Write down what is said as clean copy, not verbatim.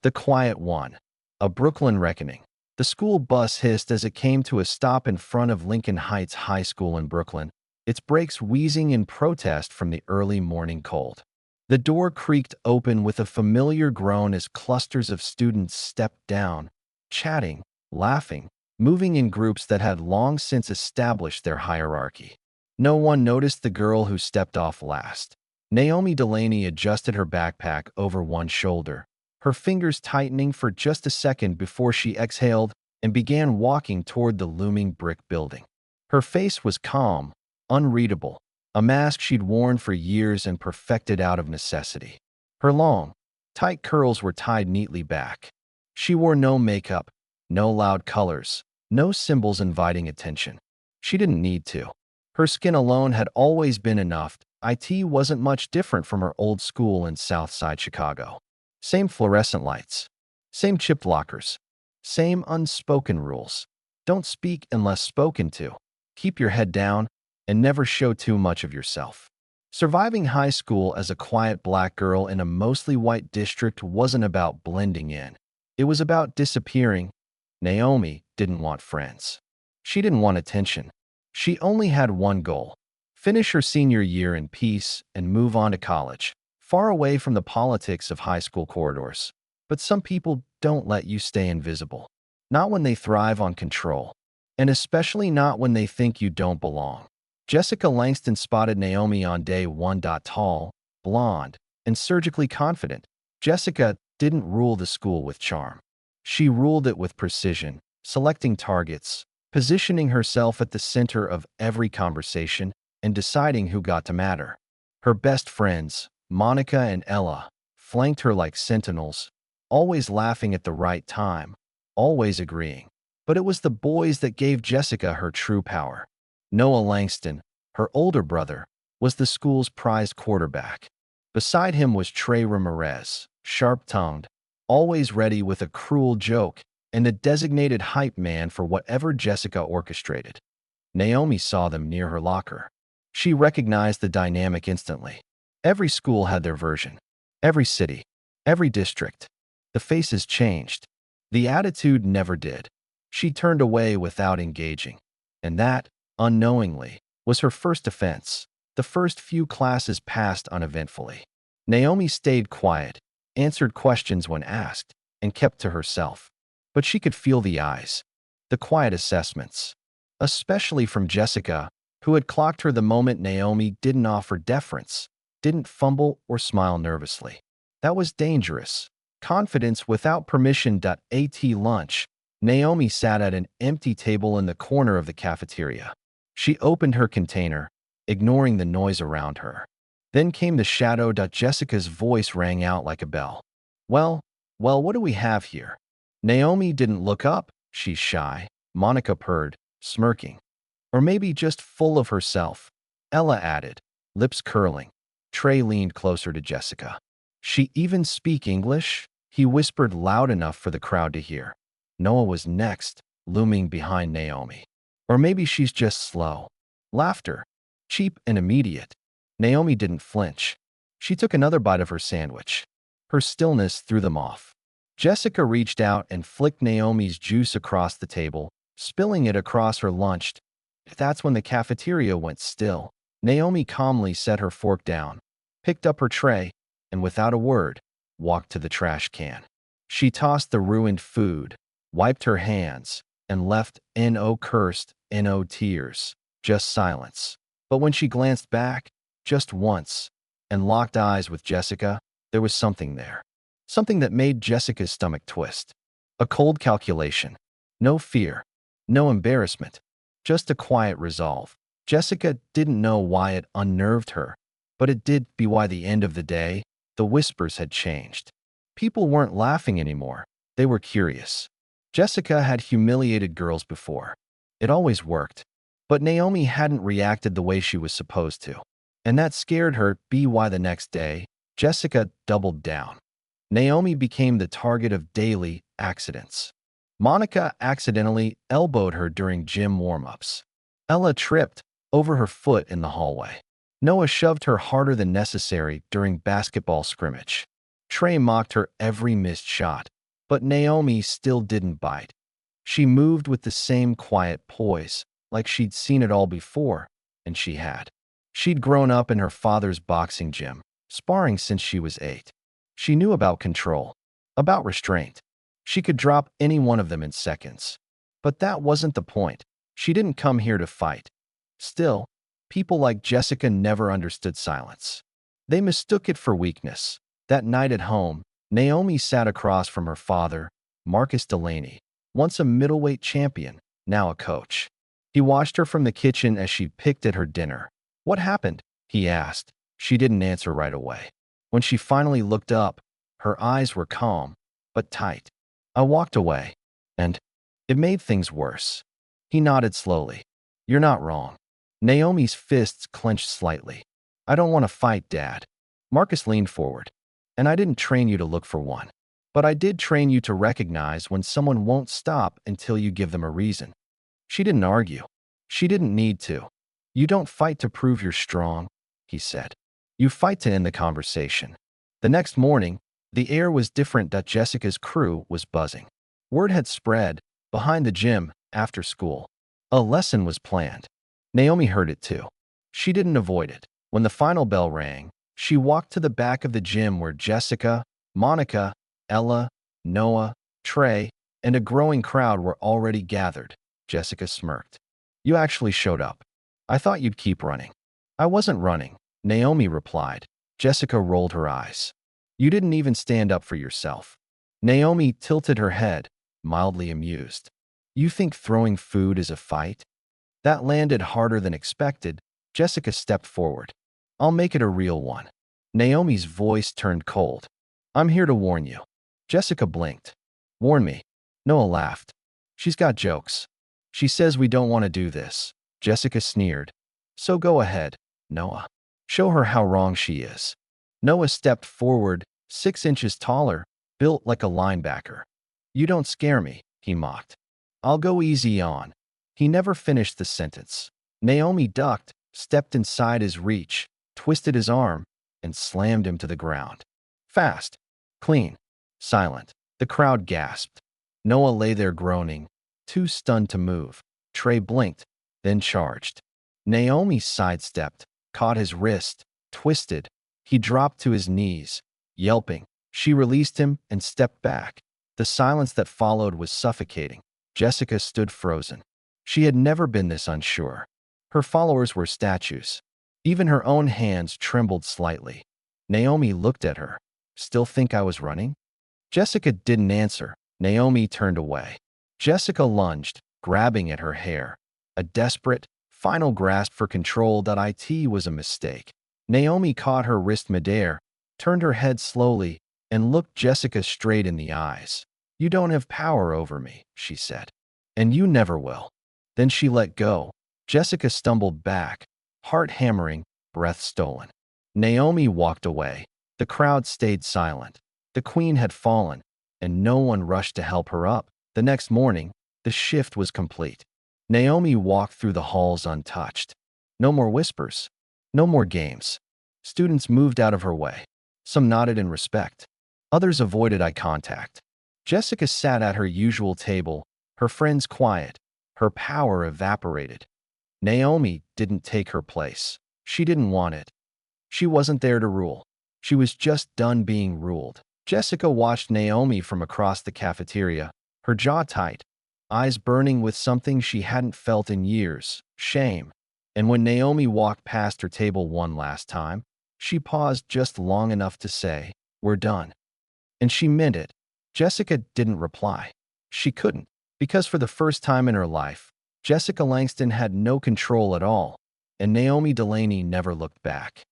The Quiet One. A Brooklyn Reckoning. The school bus hissed as it came to a stop in front of Lincoln Heights High School in Brooklyn, its brakes wheezing in protest from the early morning cold. The door creaked open with a familiar groan as clusters of students stepped down, chatting, laughing, moving in groups that had long since established their hierarchy. No one noticed the girl who stepped off last. Naomi Delaney adjusted her backpack over one shoulder, her fingers tightening for just a second before she exhaled and began walking toward the looming brick building. Her face was calm, unreadable, a mask she'd worn for years and perfected out of necessity. Her long, tight curls were tied neatly back. She wore no makeup, no loud colors, no symbols inviting attention. She didn't need to. Her skin alone had always been enough. It wasn't much different from her old school in Southside Chicago. Same fluorescent lights, same chipped lockers, same unspoken rules. Don't speak unless spoken to. Keep your head down and never show too much of yourself. Surviving high school as a quiet black girl in a mostly white district wasn't about blending in. It was about disappearing. Naomi didn't want friends. She didn't want attention. She only had one goal: finish her senior year in peace and move on to college, far away from the politics of high school corridors. But some people don't let you stay invisible. Not when they thrive on control. And especially not when they think you don't belong. Jessica Langston spotted Naomi on day one. Tall, blonde, and surgically confident, Jessica didn't rule the school with charm. She ruled it with precision, selecting targets, positioning herself at the center of every conversation, and deciding who got to matter. Her best friends, Monica and Ella, flanked her like sentinels, always laughing at the right time, always agreeing. But it was the boys that gave Jessica her true power. Noah Langston, her older brother, was the school's prized quarterback. Beside him was Trey Ramirez, sharp-tongued, always ready with a cruel joke, and the designated hype man for whatever Jessica orchestrated. Naomi saw them near her locker. She recognized the dynamic instantly. Every school had their version. Every city. Every district. The faces changed. The attitude never did. She turned away without engaging. And that, unknowingly, was her first offense. The first few classes passed uneventfully. Naomi stayed quiet, answered questions when asked, and kept to herself. But she could feel the eyes. The quiet assessments. Especially from Jessica, who had clocked her the moment Naomi didn't offer deference, didn't fumble or smile nervously. That was dangerous. Confidence without permission. At lunch, Naomi sat at an empty table in the corner of the cafeteria. She opened her container, ignoring the noise around her. Then came the shadow. Jessica's voice rang out like a bell. Well, what do we have here? Naomi didn't look up. She's shy, Monica purred, smirking. Or maybe just full of herself, Ella added, lips curling. Trey leaned closer to Jessica. She even speak English? He whispered loud enough for the crowd to hear. Noah was next, looming behind Naomi. Or maybe she's just slow. Laughter. Cheap and immediate. Naomi didn't flinch. She took another bite of her sandwich. Her stillness threw them off. Jessica reached out and flicked Naomi's juice across the table, spilling it across her lunch. That's when the cafeteria went still. Naomi calmly set her fork down, picked up her tray, and without a word, walked to the trash can. She tossed the ruined food, wiped her hands, and left no cursed, no tears, just silence. But when she glanced back, just once, and locked eyes with Jessica, there was something there. Something that made Jessica's stomach twist. A cold calculation. No fear. No embarrassment. Just a quiet resolve. Jessica didn't know why it unnerved her, but it did be why the end of the day, the whispers had changed. People weren't laughing anymore. They were curious. Jessica had humiliated girls before. It always worked. But Naomi hadn't reacted the way she was supposed to. And that scared her. Why the next day, Jessica doubled down. Naomi became the target of daily accidents. Monica accidentally elbowed her during gym warm-ups. Ella tripped over her foot in the hallway. Noah shoved her harder than necessary during basketball scrimmage. Trey mocked her every missed shot, but Naomi still didn't bite. She moved with the same quiet poise, like she'd seen it all before, and she had. She'd grown up in her father's boxing gym, sparring since she was 8. She knew about control, about restraint. She could drop any one of them in seconds. But that wasn't the point. She didn't come here to fight. Still, people like Jessica never understood silence. They mistook it for weakness. That night at home, Naomi sat across from her father, Marcus Delaney, once a middleweight champion, now a coach. He watched her from the kitchen as she picked at her dinner. "What happened?" he asked. She didn't answer right away. When she finally looked up, her eyes were calm, but tight. "I walked away, and it made things worse." He nodded slowly. "You're not wrong." Naomi's fists clenched slightly. "I don't want to fight, Dad." Marcus leaned forward. "And I didn't train you to look for one. But I did train you to recognize when someone won't stop until you give them a reason." She didn't argue. She didn't need to. "You don't fight to prove you're strong," he said. "You fight to end the conversation." The next morning, the air was different. Jessica's crew was buzzing. Word had spread, behind the gym, after school. A lesson was planned. Naomi heard it too. She didn't avoid it. When the final bell rang, she walked to the back of the gym where Jessica, Monica, Ella, Noah, Trey, and a growing crowd were already gathered. Jessica smirked. "You actually showed up. I thought you'd keep running." "I wasn't running," Naomi replied. Jessica rolled her eyes. "You didn't even stand up for yourself." Naomi tilted her head, mildly amused. "You think throwing food is a fight?" That landed harder than expected. Jessica stepped forward. "I'll make it a real one." Naomi's voice turned cold. "I'm here to warn you." Jessica blinked. "Warn me." Noah laughed. "She's got jokes. She says we don't want to do this." Jessica sneered. "So go ahead, Noah. Show her how wrong she is." Noah stepped forward, 6 inches taller, built like a linebacker. "You don't scare me," he mocked. "I'll go easy on." He never finished the sentence. Naomi ducked, stepped inside his reach, twisted his arm, and slammed him to the ground. Fast, clean, silent. The crowd gasped. Noah lay there groaning, too stunned to move. Trey blinked, then charged. Naomi sidestepped, caught his wrist, twisted. He dropped to his knees, yelping. She released him and stepped back. The silence that followed was suffocating. Jessica stood frozen. She had never been this unsure. Her followers were statues. Even her own hands trembled slightly. Naomi looked at her. "Still think I was running?" Jessica didn't answer. Naomi turned away. Jessica lunged, grabbing at her hair. A desperate, final grasp for control. It was a mistake. Naomi caught her wrist midair, turned her head slowly, and looked Jessica straight in the eyes. "You don't have power over me," she said. "And you never will." Then she let go. Jessica stumbled back, heart hammering, breath stolen. Naomi walked away. The crowd stayed silent. The queen had fallen, and no one rushed to help her up. The next morning, the shift was complete. Naomi walked through the halls untouched. No more whispers. No more games. Students moved out of her way. Some nodded in respect. Others avoided eye contact. Jessica sat at her usual table, her friends quiet. Her power evaporated. Naomi didn't take her place. She didn't want it. She wasn't there to rule. She was just done being ruled. Jessica watched Naomi from across the cafeteria, her jaw tight, eyes burning with something she hadn't felt in years, shame. And when Naomi walked past her table one last time, she paused just long enough to say, "We're done." And she meant it. Jessica didn't reply. She couldn't, because for the first time in her life, Jessica Langston had no control at all, and Naomi Delaney never looked back.